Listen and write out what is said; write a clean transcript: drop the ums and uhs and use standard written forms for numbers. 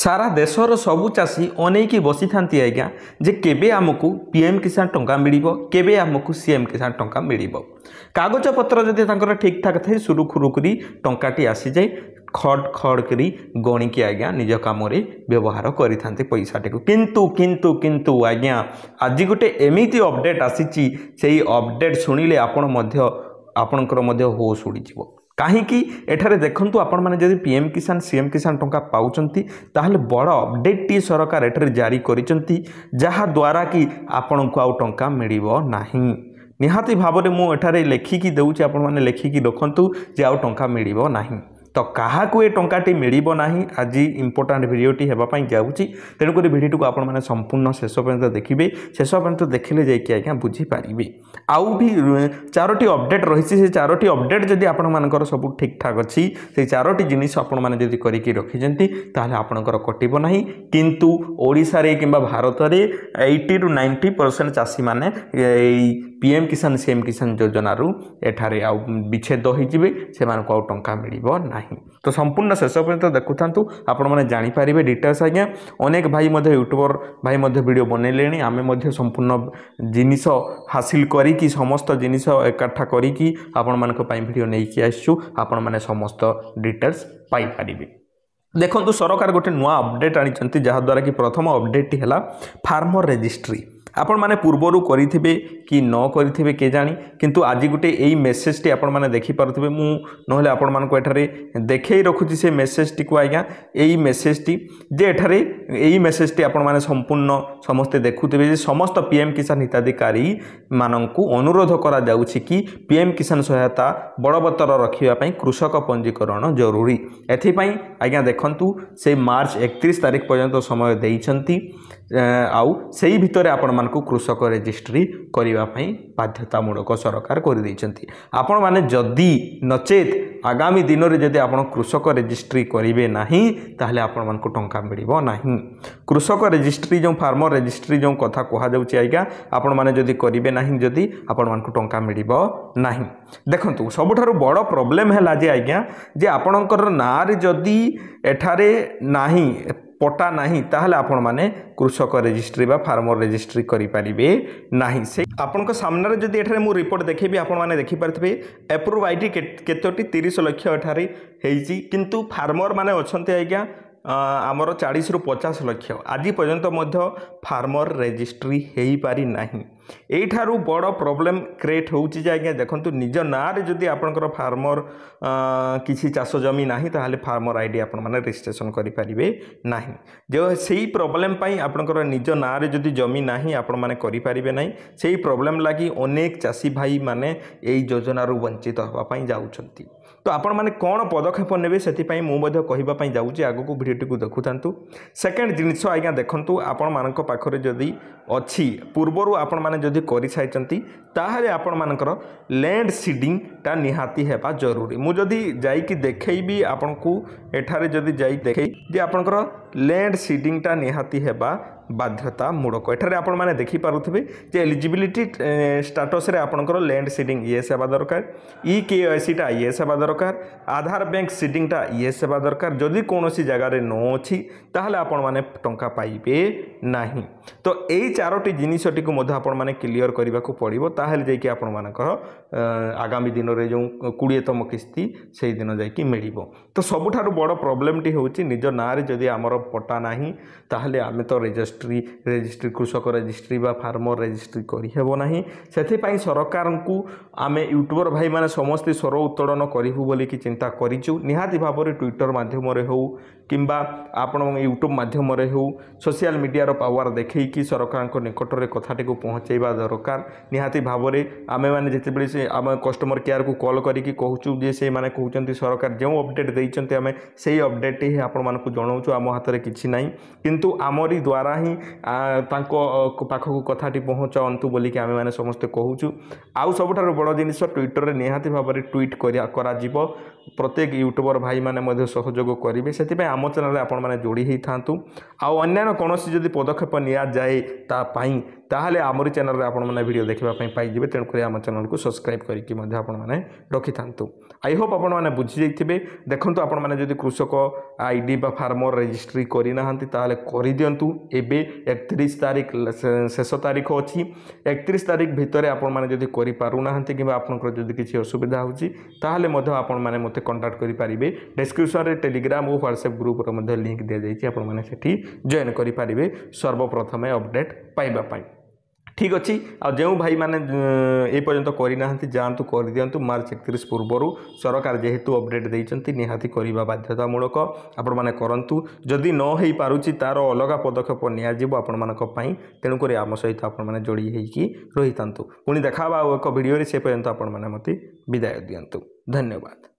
सारा देशर सबु चाषी अनेक बसी था आज्ञा जे केबे आमको पीएम किसान टंका मिल केबे आमको सीएम किसान टंका मिल कागज पत्र जदि ठीक ठाक थे सुरुखुरुकरी टंकाटी आसी जाए खड़ खड़ करी गणिकी आज्ञा निज कम व्यवहार करि पैसाटी किंतु किंतु किंतु आज्ञा आज गोटे एमती अपडेट आसी से अपडेट शुणिले आपणकर होश उड़ीज कहीं एठारे देखंतु आपण माने जदि पीएम किसान सीएम किसान टंका पाउचंती ताहले बड़ अपडेट टी सरकार एठारे जारी करिसंती जहा द्वारा कि आपण को आउ टंका मिलिबो नाही निहाती भाव में मुझे लेखिकी देउछि आपण माने लेखिकी रखंतु जे आउ टंका मिलिबो नाही तो क्या ये टंकाटी मिलिबो नाही आज इंपोर्टाट भिडियोटी हेबापई जाऊँगी तेणुक भिडियो को आपण माने संपूर्ण शेष पर्यंत देखिए शेष पर्यंत देखिले जाइए आज्ञा बुझीपारे आउ भी चारोटी अपडेट रही से चारोटी अपडेट जदि आपण मानकर सब ठीक ठाक अच्छी से चारोटी जिनिस आपण माने जदि करके रखिछंती ताहले आपणकर कटिबो नाही किंतु ओडिसा रे किंबा भारत रे 80 to 90% चाषी माने पीएम किसान सीएम किसान योजना रु एठारे आउ विच्छेद होइजिबे सेमानकु आउ टंका मिलिबो नाही तो संपूर्ण शेष पर्यंत देखुथांतु आपण माने जानि पारिबे डिटेल्स आज्ञा अनेक भाई मध्ये यूट्यूबर भाई मध्ये वीडियो बनैलेनी आमे मध्ये संपूर्ण जिनिस हासिल करी कि समस्त जिनिस एकठा करी कि आपण मानक पई वीडियो नै कि आछू आपण माने समस्त डिटेल्स पाई पारिबे देखंतु सरकार गोटे नुआ अपडेट आनिचंती जहा द्वारा कि प्रथम अपडेट हैला फार्मर रजिस्ट्री आपण माने पूर्वरु करिथिबे कि न करिथिबे के जानी किंतु आज गोटे एई मेसेज टी आपण माने देखि पारुथिबे मु नहले आपण मानको एठारे देखै रखुछि से मेसेज टी को आज्ञा एई मेसेज टी जे एठारे एई मेसेज टी आपण माने संपूर्ण समस्त देखुथिबे जे समस्त पीएम किसान हिताधिकारी माननकु अनुरोध करा जाउछि कि पीएम किसान सहायता बड़बतर रखिबा पई कृषक पंजीकरण जरूरी एथि पई आज्ञा देखंतु से मार्च 31 तारिख पर्यंत समय देइछंती आउ सेही भितरे आपण मानकु कृषक रजिस्ट्री करिबा पई बाध्यतामूलक सरकार कर दैछंती आपण माने जदी नचेत आगामी दिन रे जदी आपण कृषक रजिस्ट्री करिवे नाही ताहले आपण मानकु टंका मिलिबो नाही कृषक रजिस्ट्री जो फार्मर रजिस्ट्री जो कथा कहा जाउची आज्ञा आपण माने जदी करिवे नाही जदी आपण मानकु टंका मिलिबो नाही देखंतु सबठारु बड़ प्रॉब्लम हैला जे आज्ञा जे आपणकर नारे जदी एठारे नाही पटा नहीं ताहले आपण माने कृषक रजिस्ट्री बा फार्मर रजिस्ट्री करि परिबे नाही से आपण को सामने जदि एठारे मु रिपोर्ट देखेबी आपण माने देखि परथबे अप्रूव आईडी केतोटी 30 लाख एठारे हेइची किंतु फार्मर माने अछंते आज्ञा आमर 40 रु 50 लाख आज पर्यंत मध्य फार्मर रजिस्ट्री हेई पारि नाही एठारु बड़ प्रॉब्लम क्रिएट होउची जे आज्ञा देखंतु निज नारे जदि आपनकर फार्मर किसी चाष जमी नाही ताहाले फार्मर आईडी आपण माने रजिस्ट्रेशन करि परिबे नाही जो सेही प्रॉब्लम पई आपनकर निज नारे जदि जमी नाही आपण माने करि परिबे नाही सेही प्रॉब्लम लागी अनेक चाषी भाई माने एई योजना रु वंचित होबा पई जाउछंती तो आपण माने कोन पदक्षेप नेबे सेति पई मु मध्ये कहिबा पई जाउची आगु को भिडियोटी को देखुथांतु सेकंड जिनिस आज्ञा देखंतु आपण मानक पाखरे जदि अछि पूर्वरु आपण माने जदि करि साइचंती ताहाले आपण मानकर लैंड सीडिंग ता निहाती हेबा जरूरी मु जदि जाई कि देखैबी आपण को एठारे जदि जाई देखै जे आपनकर लैंड सीडिंग ता निहाती हेबा बाध्यतामूलक एठारे आपण माने देखि पारुथिबे जे एलिजिबिलिटी स्टेटस रे आपनकर लैंड सीडिंग येस हेबा दरकार केवाईसी टा येस हेबा दरकार आधार बैंक सीडिंग टा येस हेबा दरकार जदि कोनोसी जगह रे न अछि ताहले आपण माने टंका पाइबे नाही तो एई चारोटी जिनिसटी को मध्य आपण माने क्लियर करबा को पड़िबो ताहले जाई कि आपण मानकर आगामी दिन रे जो 20तम किस्ती सेही दिन जाई कि मिलिबो तो सबुठारु बड़ प्रॉब्लम टी होउची निज नारे जदि हमर पटा नाही ताहले आमे तो रजिस्ट्री कृषक रजिस्ट्री बा फार्मर रजिस्ट्री करि हेबो नाही सेथि पई सरकार को आमे यूट्यूबर भाई माने समस्त स्वर उत्तोलन करिबु बोली कि चिंता करिचु निहाती भाव रे ट्विटर माध्यम रे हो किंबा आपण यूट्यूब माध्यम रे हो सोशल मीडिया रो पावर देखै कि सरकार को निकट रे कथाटी को पहुंचैबा दरकार निहाती भाव रे आमे माने जेते बेले से आमे कस्टमर केयर को कॉल करी कि कहूचु जे से माने कहउचंती सरकार जो अपडेट दैचंती आमे सेही अपडेट ही आपण मानकु जणाउचु आम हाथ रे किछि नाही किंतु आमरी द्वारा ही तांको पाखक कथाटी पहुँचातु बोलिक आमे माने समस्ते कहूचु आउ सबठारु बड़ जिनिस ट्विटर रे निहाती भाव रे ट्वीट करा जिवो प्रत्येक यूट्यूबर भाई माने मध्ये सहयोग करेंगे से आम चैनल आपण माने जोड़ी ही थांतु आउ अन्य कौन जदि पदक्षेप निया जाए ता पाई ताहले आमरी चैनल रे आपण माने वीडियो देखिबा पई पाइजिबे तेणुक आम चैनल को सब्सक्राइब करके आपण माने रखि थांतु। आई होप आपण माने बुझी जाइथिबे। देखंतु आपण माने जदि कृषक आईडी बा फार्मर रजिस्ट्री करि नाहंती ताहले करि दियंतु। एबे 31 तारिख शेष तारिख अछि। 31 तारिख भितर आपण माने जदि करि पारु नाहंती कि आपनकर जदि किछि असुविधा होछि ताहले मधे आपण माने मते कांटेक्ट करि पारिबे। डिस्क्रिप्शन रे टेलीग्राम और व्हाट्सएप ग्रुप रे मधे लिंक दिया जाइछि। आपण माने सेठी जॉइन करि पारिबे सर्वप्रथमे अपडेट पाइबा पई। ठीक अच्छी आ जो भाई मैंने ये पर्यंत करना जातु कर दिंतु। मार्च 31 पूर्वर सरकार जेहेतु अपडेट देती निहाती करने बाध्यतामूलक आपण मैंने करूँ। जदि न हो पारुची तार अलग पदक्षेप नि तेणुक आम सहित आपने जोड़ी होती रही था। पुणी देखा एक भिडियो से पर्यंत आपण मैंने मत विदाय दिंतु। धन्यवाद।